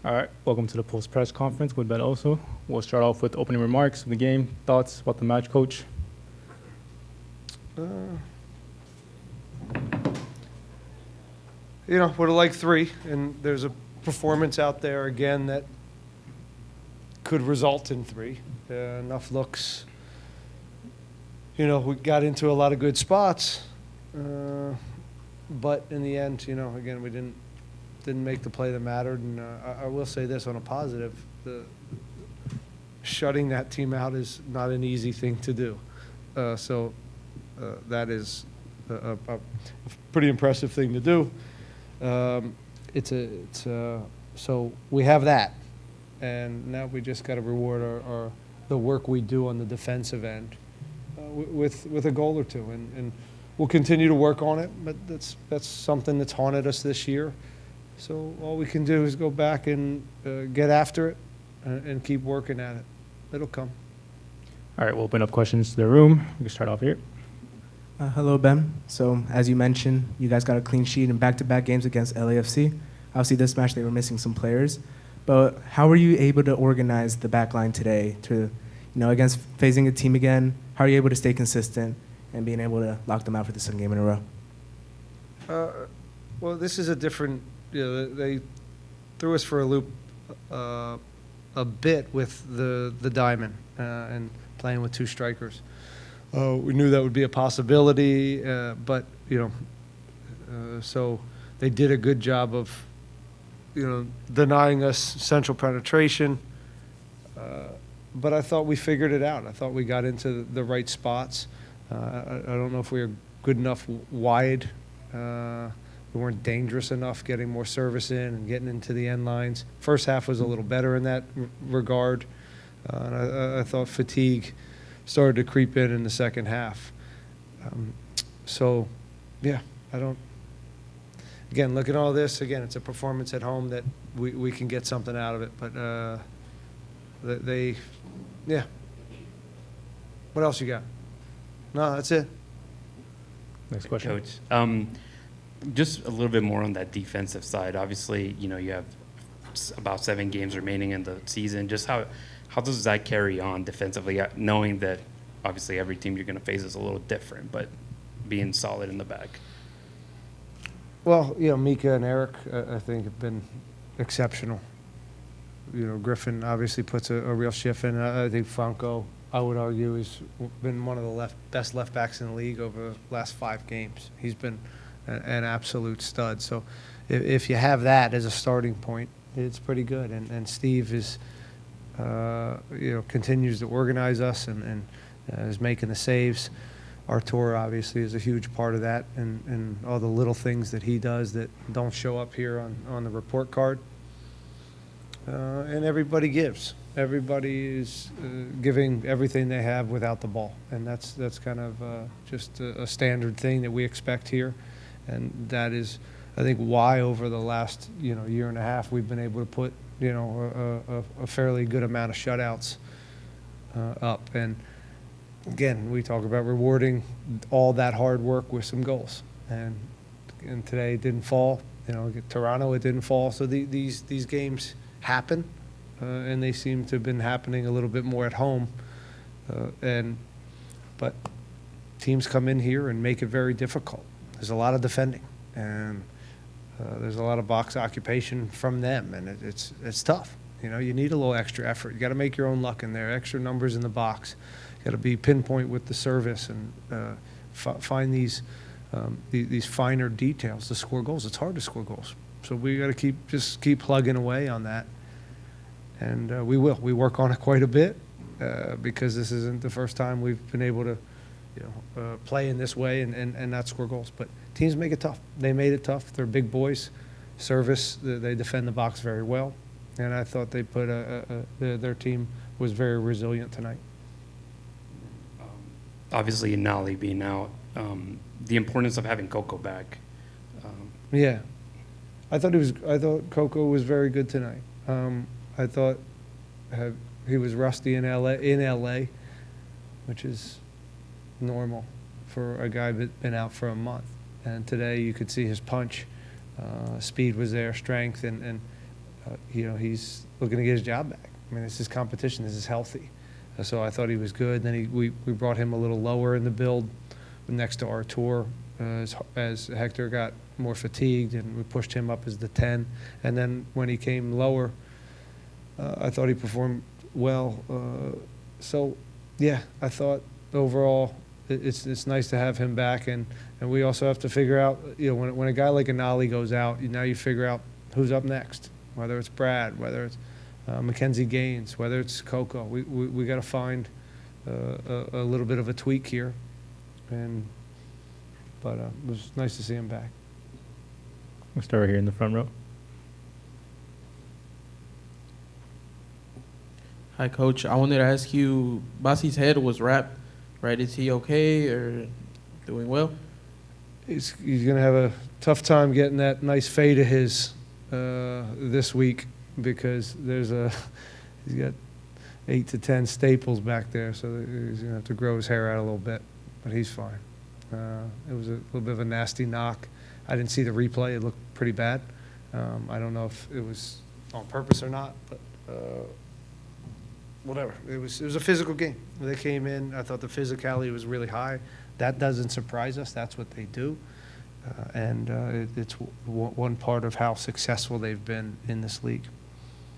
All right, welcome to the post-press conference with Ben Oso. We'll start off with opening remarks of the game, thoughts about the match, Coach. Would have liked three, and there's a performance out there again that could result in three. Enough looks. We got into a lot of good spots, but in the end, again, we didn't make the play that mattered. And I will say this on a positive: shutting that team out is not an easy thing to do. So that is a pretty impressive thing to do. So we have that, and now we just got to reward the work we do on the defensive end with a goal or two, and we'll continue to work on it. But that's something that's haunted us this year. So all we can do is go back and get after it and keep working at it. It'll come. All right, we'll open up questions to the room. We can start off here. Hello, Ben. So, as you mentioned, you guys got a clean sheet in back-to-back games against LAFC. Obviously, this match they were missing some players. But how were you able to organize the back line today to, against facing a team again? How are you able to stay consistent and being able to lock them out for the second game in a row? Well, this is a different. They threw us for a loop a bit with the diamond and playing with two strikers. We knew that would be a possibility, but so they did a good job of denying us central penetration. But I thought we figured it out. I thought we got into the right spots. I don't know if we were good enough wide. We weren't dangerous enough getting more service in and getting into the end lines. First half was a little better in that regard. And I thought fatigue started to creep in the second half. Again, look at all this. Again, it's a performance at home that we can get something out of it. But What else you got? No, that's it. Next question. Coach, just a little bit more on that defensive side. Obviously, you have about 7 games remaining in the season. Just how does that carry on defensively, knowing that obviously every team you're going to face is a little different, but being solid in the back? Well, Mika and Eric, I think, have been exceptional. Griffin obviously puts a real shift in. I think Franco, I would argue, has been one of the best left backs in the league over the last 5 games. He's been an absolute stud. So if you have that as a starting point, it's pretty good. And Steve is, continues to organize us and is making the saves. Artur obviously is a huge part of that, and all the little things that he does that don't show up here on the report card. And everybody gives. Everybody is giving everything they have without the ball, and that's kind of just a standard thing that we expect here, and that is, I think, why over the last year and a half we've been able to put a fairly good amount of shutouts up. And again, we talk about rewarding all that hard work with some goals, and today it didn't fall. Toronto, it didn't fall. So these games happen, and they seem to have been happening a little bit more at home. But teams come in here and make it very difficult. There's a lot of defending, and there's a lot of box occupation from them, and it's tough. You need a little extra effort. You got to make your own luck in there. Extra numbers in the box. You got to be pinpoint with the service and find these finer details to score goals. It's hard to score goals. So we got to keep plugging away on that, and we will. We work on it quite a bit because this isn't the first time we've been able to, play in this way and not score goals. But teams make it tough. They made it tough. They're big boys. Service. They defend the box very well, and I thought they put their team was very resilient tonight. Obviously, Nali being out, the importance of having Coco back. Yeah. I thought Coco was very good tonight. I thought he was rusty in LA, which is normal for a guy that's been out for a month. And today you could see his punch. Speed was there, strength, and he's looking to get his job back. I mean, this is competition. This is healthy. So I thought he was good. Then we brought him a little lower in the build next to Artur as Hector got more fatigued, and we pushed him up as the 10. And then when he came lower, I thought he performed well. So, yeah, I thought overall it's nice to have him back. And we also have to figure out, when a guy like Anali goes out, now you figure out who's up next, whether it's Brad, whether it's Mackenzie Gaines, whether it's Coco. We got to find a little bit of a tweak here. But it was nice to see him back. We'll start right here in the front row. Hi, Coach. I wanted to ask you, Basi's head was wrapped, right? Is he okay or doing well? He's going to have a tough time getting that nice fade of his this week, because he's got 8 to 10 staples back there, so he's going to have to grow his hair out a little bit, but he's fine. It was a little bit of a nasty knock. I didn't see the replay. It looked pretty bad. I don't know if it was on purpose or not, but whatever. It was a physical game. They came in. I thought the physicality was really high. That doesn't surprise us. That's what they do. And it's one part of how successful they've been in this league.